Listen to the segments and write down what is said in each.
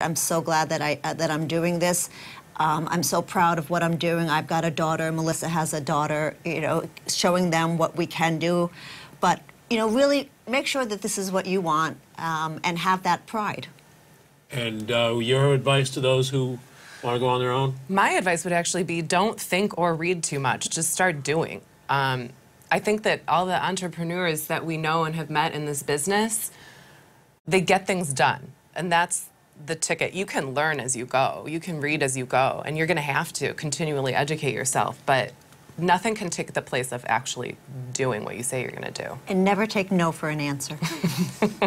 I'm so glad that I'm doing this. I'm so proud of what I'm doing. I've got a daughter. Melissa has a daughter. You know, showing them what we can do, but you know, really make sure that this is what you want and have that pride. And your advice to those who want to go on their own? My advice would actually be don't think or read too much. Just start doing. I think that all the entrepreneurs that we know and have met in this business, they get things done. And that's the ticket. You can learn as you go. You can read as you go. And you're going to have to continually educate yourself. But nothing can take the place of actually doing what you say you're going to do. And never take no for an answer.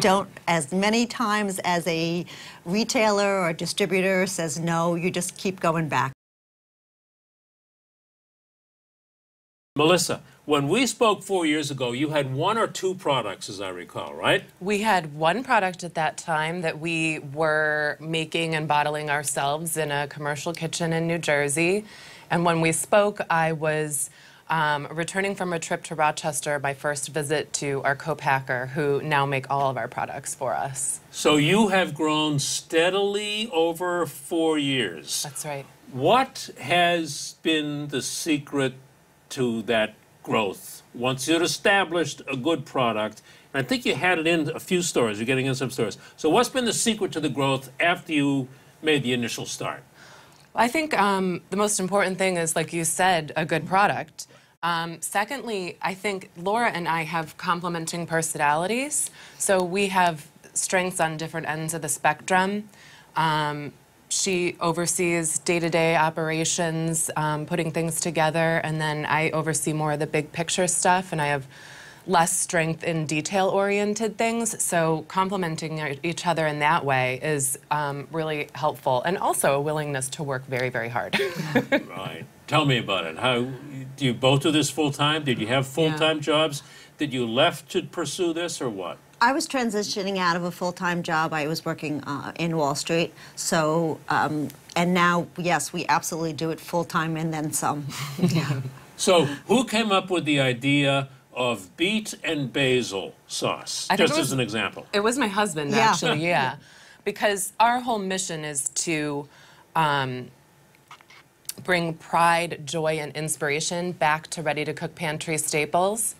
Don't, as many times as a retailer or distributor says no, you just keep going back. Melissa, when we spoke 4 years ago, you had 1 or 2 products, as I recall, right? We had 1 product at that time that we were making and bottling ourselves in a commercial kitchen in New Jersey. And when we spoke, I was returning from a trip to Rochester, my first visit to our co-packer, who now make all of our products for us. So you have grown steadily over 4 years. That's right. What has been the secret to that growth? Once you'd established a good product, and I think you had it in a few stores, you're getting in some stores. So what's been the secret to the growth after you made the initial start? I think the most important thing is, like you said, a good product. Secondly, I think Laura and I have complementing personalities. So we have strengths on different ends of the spectrum. She oversees day-to-day operations, putting things together, and then I oversee more of the big picture stuff, and I have less strength in detail-oriented things. So complementing each other in that way is really helpful, and also a willingness to work very, very hard. Right. Tell me about it. How do you both do this full-time? Did you have full-time jobs? Did you left to pursue this, or what? I was transitioning out of a full-time job. I was working in Wall Street. So, and now, yes, we absolutely do it full-time and then some. Yeah. So who came up with the idea of beet and basil sauce, just as an example? It was my husband, actually, yeah. Because our whole mission is to bring pride, joy, and inspiration back to ready-to-cook pantry staples.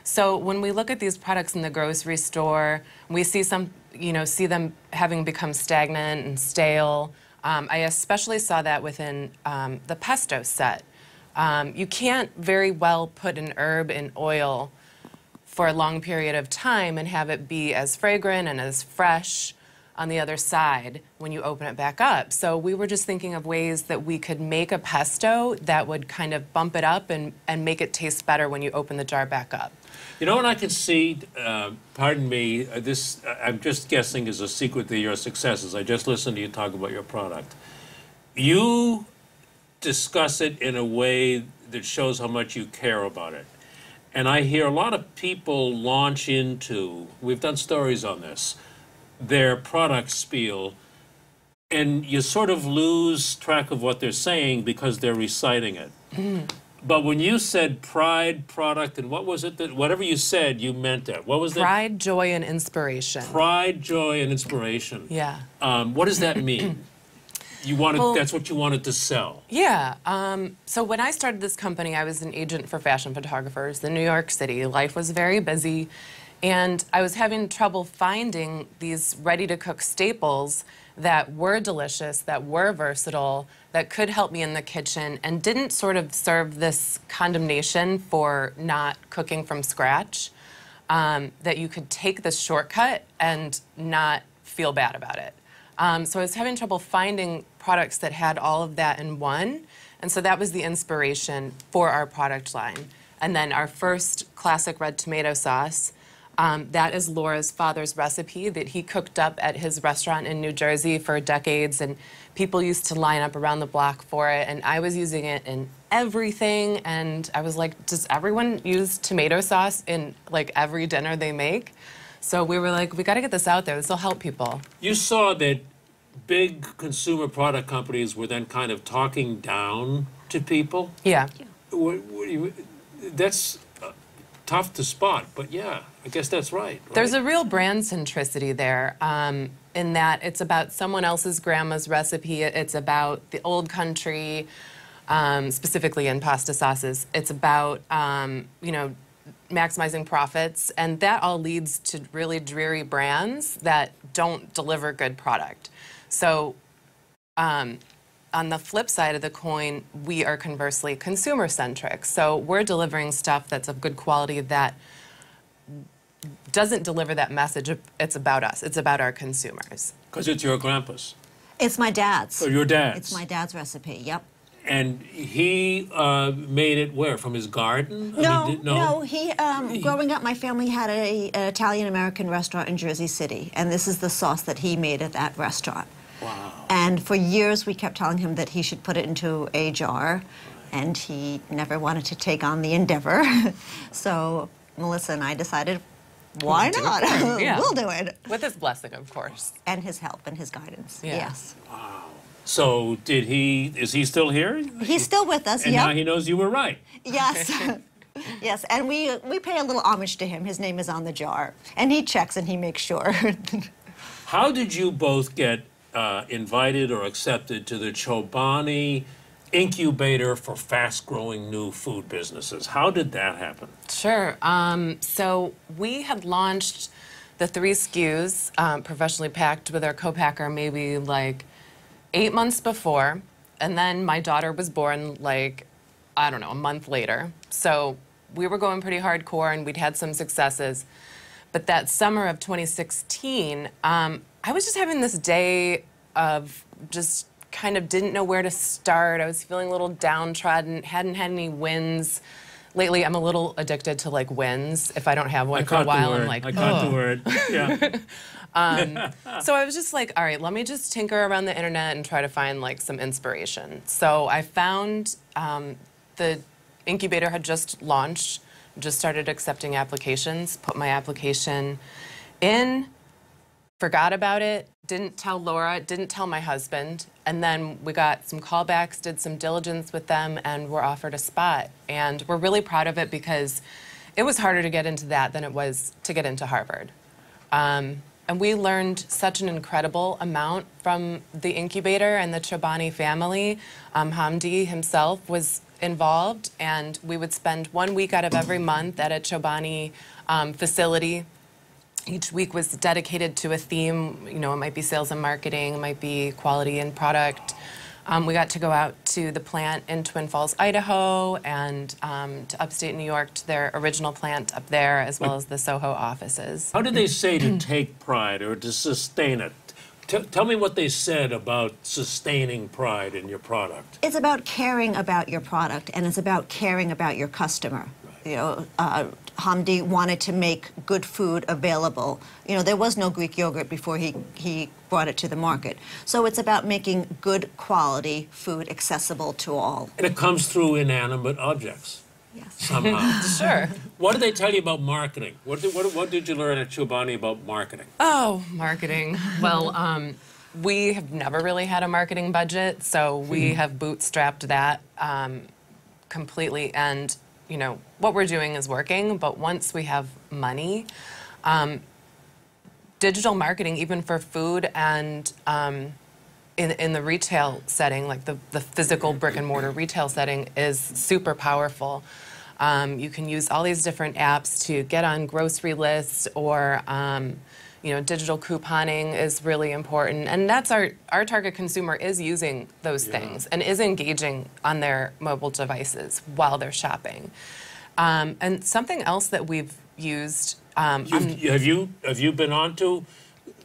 So when we look at these products in the grocery store, we see some, see them having become stagnant and stale. I especially saw that within the pesto set. You can't very well put an herb in oil for a long period of time and have it be as fragrant and as fresh on the other side when you open it back up. So we were just thinking of ways that we could make a pesto that would kind of bump it up and make it taste better when you open the jar back up. You know what I can see, pardon me, this I'm just guessing is a secret to your successes. I just listened to you talk about your product. You discuss it in a way that shows how much you care about it. And I hear a lot of people launch into, we've done stories on this, their product spiel, and you sort of lose track of what they're saying because they're reciting it. But when you said pride, product, and what was it that, whatever you said, you meant it. What was that? Pride, joy, and inspiration. Pride, joy, and inspiration. Yeah. What does that mean? You wanted, that's what you wanted to sell. Yeah. So when I started this company, I was an agent for fashion photographers in New York City. Life was very busy, and I was having trouble finding these ready-to-cook staples that were delicious, that were versatile, that could help me in the kitchen, and didn't sort of serve this condemnation for not cooking from scratch, that you could take this shortcut and not feel bad about it. So I was having trouble finding products that had all of that in one, and so that was the inspiration for our product line. And then our first classic red tomato sauce, that is Laura's father's recipe that he cooked up at his restaurant in New Jersey for decades, and people used to line up around the block for it, and I was using it in everything, and I was like, does everyone use tomato sauce in like every dinner they make? So we were like, we got to get this out there. This will help people. You saw that big consumer product companies were then kind of talking down to people? Yeah. That's tough to spot, but yeah, I guess that's right. There's a real brand centricity there. in that it's about someone else's grandma's recipe. It's about the old country, specifically in pasta sauces. It's about, you know, maximizing profits, and that all leads to really dreary brands that don't deliver good product. So on the flip side of the coin, we are conversely consumer-centric. So we're delivering stuff that's of good quality that doesn't deliver that message of it's about us, it's about our consumers. Because it's your grandpa's. It's my dad's. Or your dad's. It's my dad's recipe, yep. And he made it where? From his garden? No. He growing up, my family had an Italian-American restaurant in Jersey City, and this is the sauce that he made at that restaurant. Wow. And for years, we kept telling him that he should put it into a jar, and he never wanted to take on the endeavor. So Melissa and I decided, why not? Yeah. We'll do it. With his blessing, of course. And his help and his guidance, Yeah. yes. Wow. So is he still here? He's still with us, And yep. now he knows you were right. Yes. Yes, and we pay a little homage to him. His name is on the jar. And he checks and he makes sure. How did you both get invited or accepted to the Chobani incubator for fast-growing new food businesses? How did that happen? Sure. So we had launched the 3 SKUs, professionally packed with our co-packer, maybe like 8 months before, and then my daughter was born like, I don't know, a month later. So we were going pretty hardcore and we'd had some successes. But that summer of 2016, I was just having this day of just kind of didn't know where to start. I was feeling a little downtrodden, hadn't had any wins. Lately, I'm a little addicted to like wins. If I don't have one for a while, I'm like, I caught the word. Yeah. So I was just like, all right, let me just tinker around the internet and try to find like some inspiration. So I found the incubator had just launched, just started accepting applications, put my application in, forgot about it, didn't tell Laura, didn't tell my husband, and then we got some callbacks, did some diligence with them, and were offered a spot. And we're really proud of it because it was harder to get into that than it was to get into Harvard. And we learned such an incredible amount from the incubator and the Chobani family. Hamdi himself was involved, and we would spend 1 week out of every month at a Chobani facility. Each week was dedicated to a theme. You know, it might be sales and marketing, it might be quality and product. We got to go out to the plant in Twin Falls, Idaho, and to upstate New York, to their original plant up there, as well as the Soho offices. How did they say to take pride or to sustain it? Tell me what they said about sustaining pride in your product. It's about caring about your product, and it's about caring about your customer. Right. You know, Hamdi wanted to make good food available. You know, there was no Greek yogurt before he brought it to the market. So it's about making good quality food accessible to all. And it comes through inanimate objects. Yes. Somehow. Sure. What did they tell you about marketing? What did you learn at Chobani about marketing? Oh, marketing. Well, we have never really had a marketing budget, so we have bootstrapped that completely. And, you know, what we're doing is working, but once we have money, digital marketing, even for food and in the retail setting, like the physical brick and mortar retail setting, is super powerful. You can use all these different apps to get on grocery lists, or you know, digital couponing is really important, and that's our target consumer is using those things and is engaging on their mobile devices while they're shopping. And something else that we've used. Have you been on to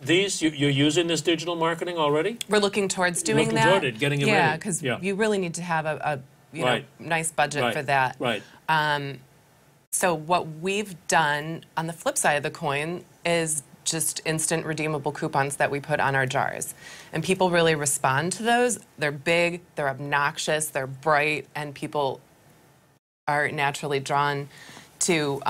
these? You're using this digital marketing already? We're looking towards doing that. Toward it, getting it ready. Yeah, because you really need to have a you know, nice budget for that. Right. So what we've done on the flip side of the coin is just instant redeemable coupons that we put on our jars. And people really respond to those. They're big, they're obnoxious, they're bright, and people are naturally drawn to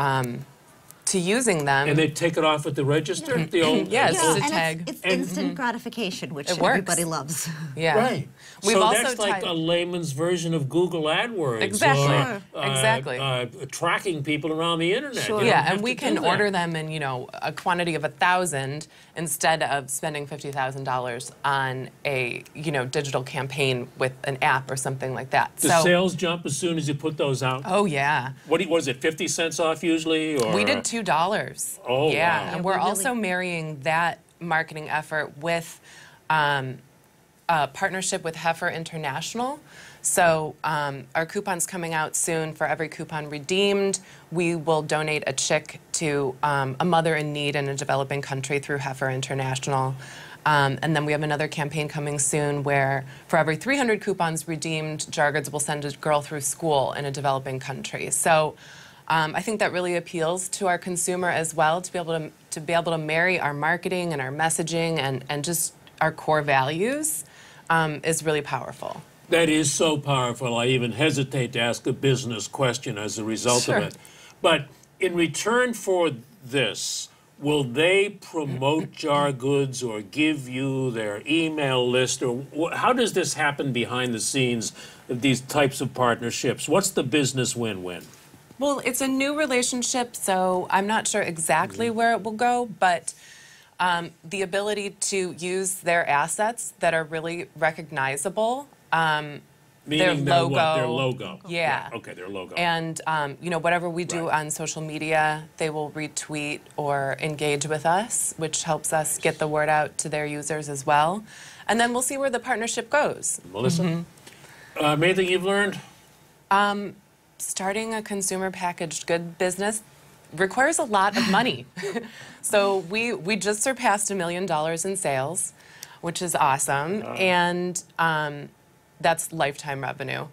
to using them. And they take it off at the register? The old, Yeah, it's Yeah, just a and tag. it's instant gratification, which It works. everybody loves. Yeah. Right. We've so also that's like tied- a layman's version of Google AdWords. Exactly. Or, Sure. Exactly. tracking people around the internet. Sure. You don't Yeah, have and we to can do that. order them in, a quantity of 1,000 instead of spending $50,000 on a, digital campaign with an app or something like that. The sales jump as soon as you put those out? Oh yeah. What is it, 50 cents off usually? Or? We did $2. Oh, yeah, wow. and Yeah, we're we really- also marrying that marketing effort with a partnership with Heifer International. So our coupon's coming out soon. For every coupon redeemed, we will donate a chick to a mother in need in a developing country through Heifer International. And then we have another campaign coming soon where for every 300 coupons redeemed, Jargods will send a girl through school in a developing country. So I think that really appeals to our consumer as well, to be able to marry our marketing and our messaging and just our core values is really powerful. That is so powerful. I even hesitate to ask a business question as a result Sure. of it. But in return for this, will they promote Jar Goods or give you their email list? Or how does this happen behind the scenes of these types of partnerships? What's the business win-win? Well, it's a new relationship, so I'm not sure exactly where it will go, but the ability to use their assets that are really recognizable, Meaning their their logo. what? Their logo. Yeah. Okay, their logo. And whatever we do Right. on social media, they will retweet or engage with us, which helps us get the word out to their users as well. And then we'll see where the partnership goes. Melissa? Anything you've learned? Starting a consumer packaged good business requires a lot of money. So we just surpassed $1 million in sales, which is awesome. And that's lifetime revenue.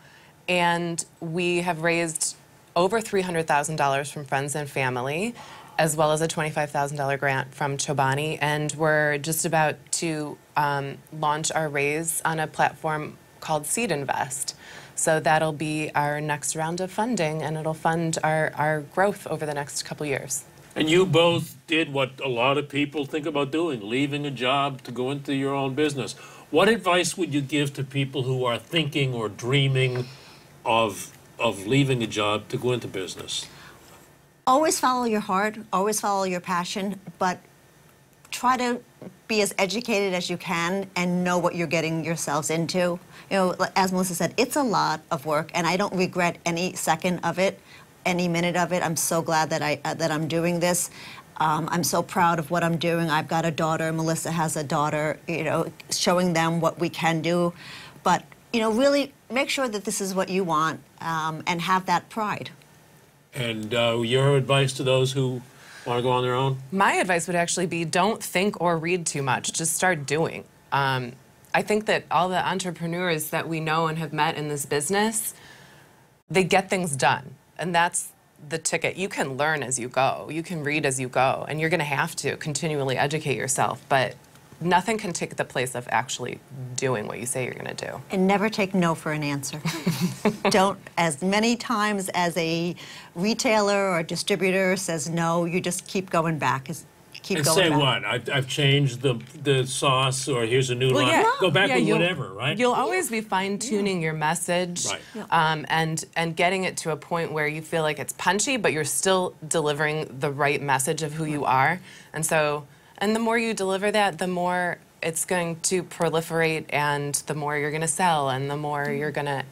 And we have raised over $300,000 from friends and family, as well as a $25,000 grant from Chobani. And we're just about to launch our raise on a platform called Seed Invest. So that'll be our next round of funding, and it'll fund our growth over the next couple years. And you both did what a lot of people think about doing, leaving a job to go into your own business. What advice would you give to people who are thinking or dreaming of leaving a job to go into business? Always follow your heart, always follow your passion, but try to be as educated as you can and know what you're getting yourselves into. As Melissa said, it's a lot of work, and I don't regret any second of it, any minute of it. I'm so glad that I'm doing this. I'm so proud of what I'm doing. I've got a daughter. Melissa has a daughter. Showing them what we can do, but really make sure that this is what you want, and have that pride. And your advice to those who want to go on their own? My advice would actually be don't think or read too much. Just start doing. I think that all the entrepreneurs that we know and have met in this business, they get things done. And that's the ticket. You can learn as you go. You can read as you go. And you're going to have to continually educate yourself. But nothing can take the place of actually doing what you say you're going to do. And never take no for an answer. Don't, as many times as a retailer or distributor says no, you just keep going back. Keep And going say back. what? I've changed the sauce, or here's a new line. yeah. Go back Yeah, with you'll- whatever, right? You'll always be fine-tuning your message, Right. and getting it to a point where you feel like it's punchy, but you're still delivering the right message of who you are. And the more you deliver that, the more it's going to proliferate, and the more you're going to sell, and the more you're going to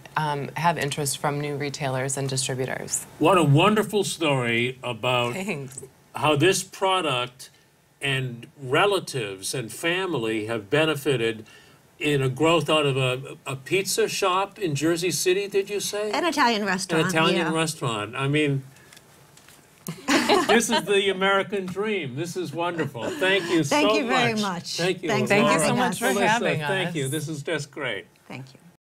have interest from new retailers and distributors. What a wonderful story about Thanks. how this product and relatives and family have benefited in a growth out of a pizza shop in Jersey City, did you say? An Italian An restaurant. Italian yeah. restaurant. I mean, this is the American dream. This is wonderful. Thank you so much. Thank you very much. Thank you. Thanks for Laura. having us. Melissa, having Thank us. you. This is just great. Thank you.